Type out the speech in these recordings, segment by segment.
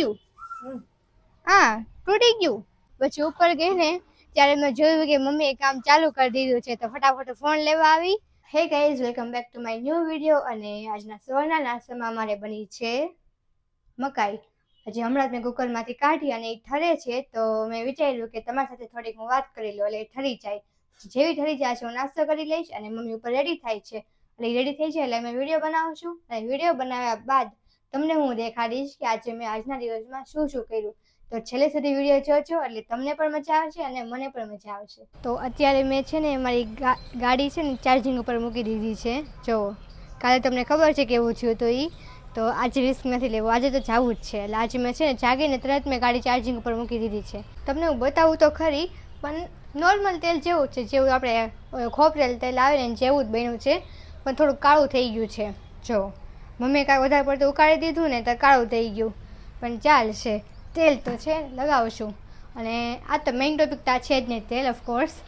ગયું. હા, તૂટી ગયું. પછી ઉપર ગઈ ને ત્યારે મેં જોયું કે મમ્મીએ કામ ચાલુ કરી દીધું છે, તો ફટાફટ ફોન લેવા આવી. Hey guys, welcome back to my new video. અને આજના સવારના નાસ્તામાં અમારે બની છે મકાઈ. હજી હમણાં જ મેં કુકરમાંથી કાઢી અને એ ઠરે છે, તો મેં વિચાર્યું કે તમારી સાથે થોડીક હું વાત કરી લઉં, એટલે ઠરી જાય. જેવી ઠરી જાય છે હું નાસ્તો કરી લઈશ અને મમ્મી ઉપર રેડી થાય છે, એટલે રેડી થઈ જાય એટલે મેં વિડીયો બનાવું છું. અને વિડીયો બનાવ્યા બાદ તમને હું દેખાડીશ કે આજે મેં આજના દિવસમાં શું શું કર્યું. તો છેલ્લે સુધી વિડીયો જોજો એટલે તમને પણ મજા આવશે અને મને પણ મજા આવશે. તો અત્યારે મેં છે ને મારી ગાડી છે ને ચાર્જિંગ ઉપર મૂકી દીધી છે. જો કાલે તમને ખબર છે કેવું થયું તો તો આજે રિસ્ક નથી લેવું, આજે તો જવું જ છે. એટલે આજે મેં છે ને જાગીને તરત મેં ગાડી ચાર્જિંગ ઉપર મૂકી દીધી છે. તમને હું બતાવું તો ખરી, પણ નોર્મલ તેલ જેવું છે, જેવું આપણે ખોપરેલ તેલ આવે ને જેવું જ બન્યું છે, પણ થોડુંક કાળું થઈ ગયું છે. જો મમ્મીએ કાંઈ વધારે પડતું ઉકાળી દીધું ને તો કાળું થઈ ગયું, પણ ચાલશે, તેલ તો છે લગાવશું. અને આ તો મેઇન ટોપિક તો છે જ નહીં, તેલ ઓફકોર્સ.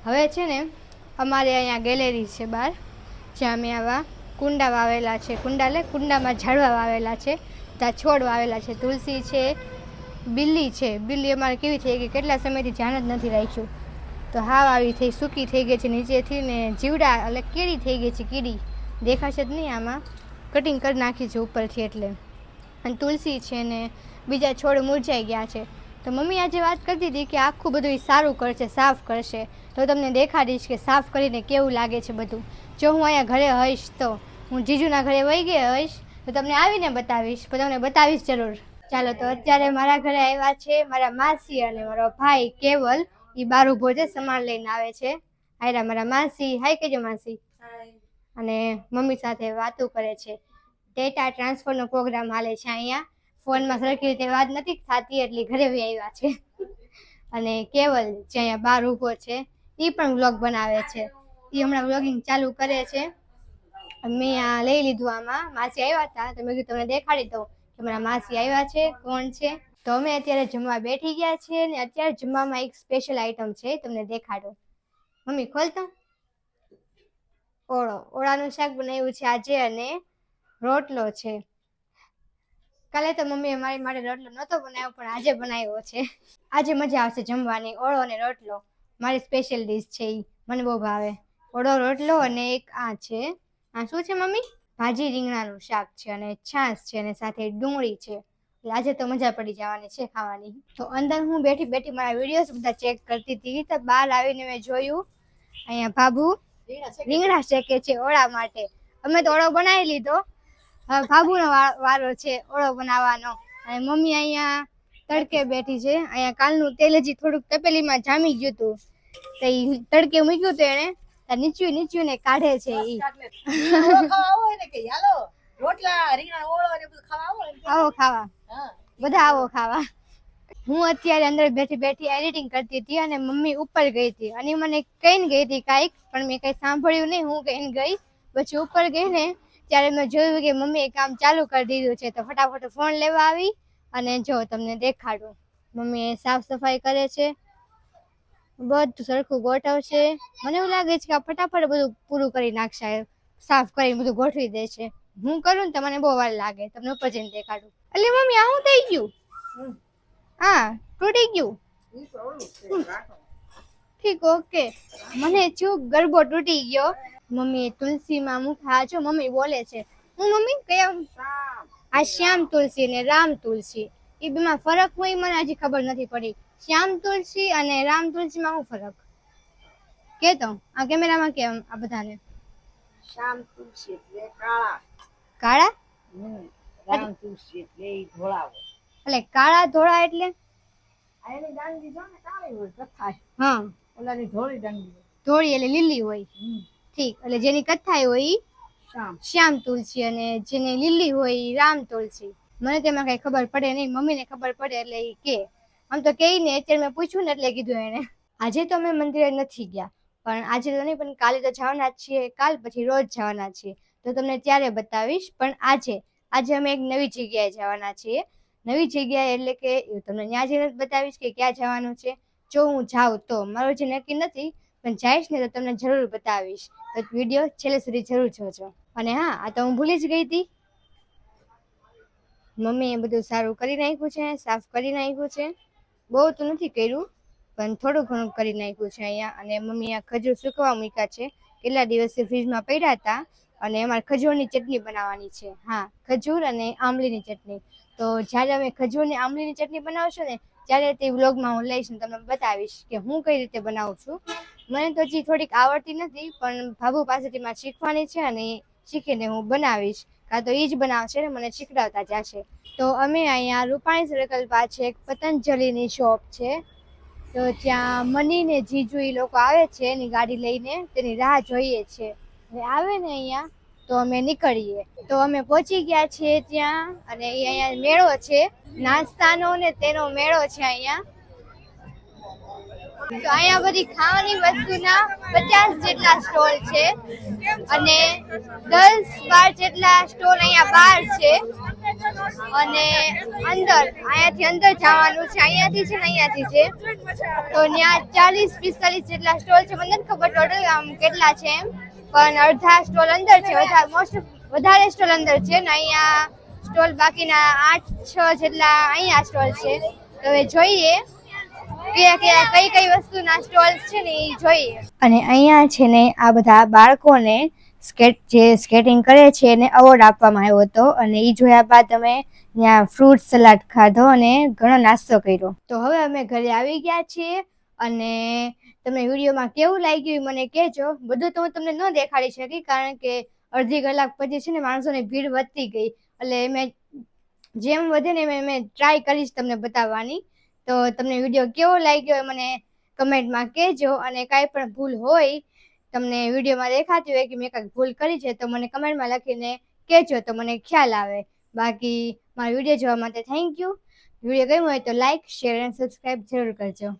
હવે છે ને અમારે અહીંયા ગેલેરી છે બહાર, જ્યાં મેં આવા કુંડા વાવેલા છે. કુંડામાં ઝાડવા વાવેલા છે, ત્યાં છોડ વાવેલા છે. તુલસી છે, બિલ્લી છે. બિલ્લી અમારે કેવી થઈ ગઈ, કેટલા સમયથી ધ્યાન જ નથી રાખ્યું, તો હાવ આવી થઈ સૂકી થઈ ગઈ છે નીચેથી ને જીવડા એટલે કીડી થઈ ગઈ છે. કીડી દેખાશે જ નહીં, આમાં કટિંગ કરી નાખી છે ઉપરથી એટલે. અને તુલસી છે ને બીજા છોડ મુરઝાઈ ગયા છે. તો મમ્મી આજે વાત કરતી હતી કે આખું બધું સારું કરશે, સાફ કરશે, તો તમને દેખાડીશ કે સાફ કરીને કેવું લાગે છે બધું. જો હું અહીંયા ઘરે હોઈશ, તો હું જીજુના ઘરે વહી ગઈ હોઈશ, તો તમને આવીને બતાવીશ, પણ તમને બતાવીશ જરૂર. ચાલો, તો અત્યારે મારા ઘરે આવ્યા છે મારા માસી અને મારો ભાઈ કેવલ. એ બાર ઉભો છે, સામાન લઈને આવે છે. હાયરા મારા માસી, હાય કેજો માસી. અને મમ્મી સાથે વાતો કરે છે. ડેટા ટ્રાન્સફરનો પ્રોગ્રામ હાલે છે અહીંયા. ફોનમાં સરખી રીતે વાત નથી થતી એટલે ઘરે બી આવ્યા છે. અને કેવલ જે અહીંયા બહાર ઊભો છે એ પણ વ્લોગ બનાવે છે. એ હમણાં વ્લોગિંગ ચાલુ કરે છે. મેં આ લઈ લીધું, આમાં માસી આવ્યા હતા તો મેં કીધું તમને દેખાડી દઉં કે મારા માસી આવ્યા છે, કોણ છે. તો અમે અત્યારે જમવા બેઠી ગયા છીએ ને અત્યારે જમવામાં એક સ્પેશિયલ આઈટમ છે, તમને દેખાડો. મમ્મી ખોલતા. ઓળાનું શાક બનાવ્યું છે આજે અને રોટલો છે. કાલે તો મમ્મીએ મારી માટે રોટલો નહોતો બનાવ્યો, પણ આજે બનાવ્યો છે. આજે મજા આવશે જમવાની. ઓળો અને રોટલો મારી સ્પેશિયલ ડીશ છે, એ મને બહુ ભાવે. ઓળો રોટલો અને એક આ છે, આ શું છે મમ્મી? ભાજી રીંગણાનું શાક છે અને છાશ છે અને સાથે ડુંગળી છે. એટલે આજે તો મજા પડી જવાની છે ખાવાની. તો અંદર હું બેઠી બેઠી મારા વિડીયોઝ બધા ચેક કરતી હતી, તો બહાર આવીને મેં જોયું અહીંયા ભાભુ રીંગણા શેકે છે ઓળા માટે. અમે તો ઓળો બનાવી લીધો, હવે ભાભુનો વારો છે ઓળો બનાવવાનો. અને મમ્મી અહીંયા તડકે બેઠી છે. અહીંયા કાલનું તેલ હજી થોડુંક તપેલીમાં જામી ગયું હતું, તો એ તડકે મૂક્યું તો એને નીચું ને કાઢે છે. આવો ખાવા, બધા આવો ખાવા. હું અત્યારે અંદર બેઠી બેઠી એડિટિંગ કરતી હતી અને મમ્મી ઉપર ગઈ હતી અને મને કહીને ગઈ હતી કાંઈક, પણ મેં કંઈ સાંભળ્યું નહીં. હું કહીને ગઈ, પછી ઉપર ગઈ ને ત્યારે મેં જોયું કે મમ્મીએ કામ ચાલુ કરી દીધું છે, તો ફટાફટ ફોન લેવા આવી. અને જો તમને દેખાડું, મમ્મી સાફ સફાઈ કરે છે, બધું સરખું ગોઠવશે. મને એવું લાગે છે કે ફટાફટ બધું પૂરું કરી નાખશે, સાફ કરીને બધું ગોઠવી દે છે. હું કરું ને તો મને બહુ વાર લાગે. તમને ઉપર જઈને દેખાડું. એટલે મમ્મી આ શું થઈ ગયું? હા, તૂટી ગયું. ઠીક, ઓકે. મને ચૂક ગરબો તૂટી ગયો. મમ્મી તુલસીમાં મુખા જો મમ્મી બોલે છે. હું મમ્મી કયા? આ શ્યામ તુલસી ને રામ તુલસી, એ બેમાં ફરક હોય મને હજી ખબર નથી પડી. શ્યામ તુલસી અને રામ તુલસીમાં શું ફરક કે? તો આ કેમેરામાં કેમ આ બધાને? શ્યામ તુલસી એટલે કાળા કાળા, રામ તુલસી એટલે ધોળા. એટલે કાળા ધોળા એટલે એની ડાંગી જો ને કાળી હોય, કથાય. હા, ઓલાની ધોળી ડાંગી હોય. ધોળી એટલે લીલી હોય. ઠીક, એટલે જેની કથાય હોય ઈ શ્યામ તુલસી અને જેની લીલી હોય ઈ રામ તુલસી. મને તેમાં કઈ ખબર પડે નહીં, મમ્મીને ખબર પડે એટલે ઈ કે. આમ તો કે ને, અત્યારે મેં પૂછ્યું ને એટલે કીધું એને. આજે તો અમે મંદિરે નથી ગયા, પણ આજે તો નહીં, પણ કાલે તો જવાના જ છીએ. કાલ પછી રોજ જવાના છીએ, તો તમને ત્યારે બતાવીશ. પણ આજે અમે એક નવી જગ્યાએ જવાના છીએ. નવી જગ્યાએ એટલે કે તમને ત્યાં જઈને બતાવીશ કે ક્યાં જવાનું છે. જો હું જાઉં તો, મારું જે નક્કી નથી, પણ જઈશ ને તો તમને જરૂર બતાવીશ. તો વિડીયો છેલ્લે સુધી જરૂર જોજો. અને હા, આ તો હું ભૂલી જ ગઈ હતી, મમ્મીએ બધું સારું કરી નાખ્યું છે, સાફ કરી નાખ્યું છે. બહુ તો નથી કર્યું, પણ થોડું ઘણું કરી નાખ્યું છે અહીંયા. અને મમ્મી આ ખજૂર સુકવવા મૂક્યા છે, કેટલા દિવસથી ફ્રીજમાં પડ્યા હતા. અને અમારે ખજૂરની ચટણી બનાવવાની છે. હા, ખજૂર અને આંબલીની ચટણી. તો જ્યારે અમે ખજૂરની આંબલીની ચટણી બનાવશું ને, ત્યારે તે વ્લોગમાં હું લઈશ ને તમને બતાવીશ કે હું કઈ રીતે બનાવું છું. મને તો હજી થોડીક આવડતી નથી, પણ ભાભુ પાસેથી મારે શીખવાની છે અને શીખીને હું બનાવીશ. કાં તો એ જ બનાવશે ને મને શીખડાવતા જશે. તો અમે અહીંયા રૂપાણી સર્કલ પાસે એક પતંજલિની શોપ છે, તો ત્યાં મની ને જીજુ એ લોકો આવે છે એની ગાડી લઈને, તેની રાહ જોઈએ છે. આવે ને અહીંયા તો અમે નીકળીએ. તો અમે પહોંચી ગયા છીએ ત્યાં, અને અહીંયા મેળો છે, નાસ્તાનો ને તેનો મેળો છે અહીંયા. તો અહીંયા બધી ખાવાની વસ્તુના 50 જેટલા સ્ટોલ છે, અને 10-12 જેટલા સ્ટોલ અહીંયા બહાર છે. અને અહીંયાથી અંદર જવાનું છે, અહીંયાથી છે ને અહીંયાથી છે. તો ત્યાં 40-45 જેટલા સ્ટોલ છે. મને નથી ખબર ટોટલ આમ કેટલા છે એમ, પણ અડધા સ્ટોલ અંદર છે, વધારે સ્ટોલ અંદર છે ને અહીંયા સ્ટોલ બાકીના 8-6 જેટલા અહીંયા સ્ટોલ છે. તો હવે જોઈએ કઈ વસ્તુના સ્ટોલ્સ છે ને એ જોઈએ. અને અહીંયા છે ને આ બધા બાળકોને સ્કેટિંગ કરે છે એને એવોર્ડ આપવામાં આવ્યો હતો, અને એ જોયા બાદ અમે ત્યાં ફ્રૂટ સલાડ ખાધો અને ઘણો નાસ્તો કર્યો. તો હવે અમે ઘરે આવી ગયા છીએ, અને તમને વિડીયોમાં કેવું લાગ્યું મને કહેજો. બધું તો હું તમને ન દેખાડી શકી, કારણ કે અડધી કલાક પછી છે ને માણસોની ભીડ વધતી ગઈ, એટલે મેં જેમ વધે ને મેં ટ્રાય કરીશ તમને બતાવવાની. તો તમને વિડીયો કેવો લાગ્યો એ મને કમેન્ટમાં કહેજો, અને કાંઈ પણ ભૂલ હોય તમને વિડીયોમાં દેખાતી હોય કે મેં કાંઈક ભૂલ કરી છે તો મને કમેન્ટમાં લખીને કહેજો, તો મને ખ્યાલ આવે. બાકી મારો વિડીયો જોવા માટે થેન્ક યુ. વિડીયો ગમ્યો હોય તો લાઈક, શેર અને સબસ્ક્રાઈબ જરૂર કરજો.